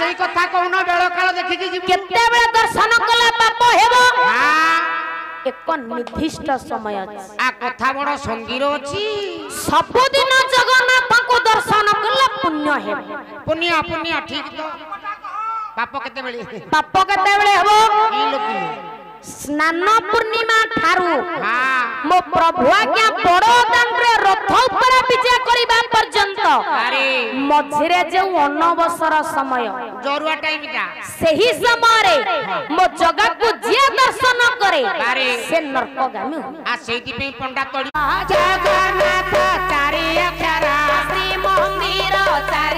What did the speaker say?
सही कथा कहून बेल काल देखि जी केते बेले दर्शन कले पाप हेबो हां एक निर्दिष्ट समय अछि आ कथा बड़ संगीर अछि सबदिन जगन्नाथ को दर्शन कले पुण्य हेबो पुण्य पुण्य ठीक तो पाप केते बेले पाप केते बेले हेबो ई लोकिलो स्नान पूर्णिमा ठारू हां मो प्रभु आज्ञा बड़ो दांड्रे रथ ऊपर विजय करिबा पर्यंत अरे मझिरे जे अनवसर समय जरुआ टाइम ता सही समय रे मो जगह को जे दर्शन करे अरे से नरकगामी आ सेति पे पंडा तोड़ी जगन्नाथ चारि अक्षरा श्री मंदिर चारि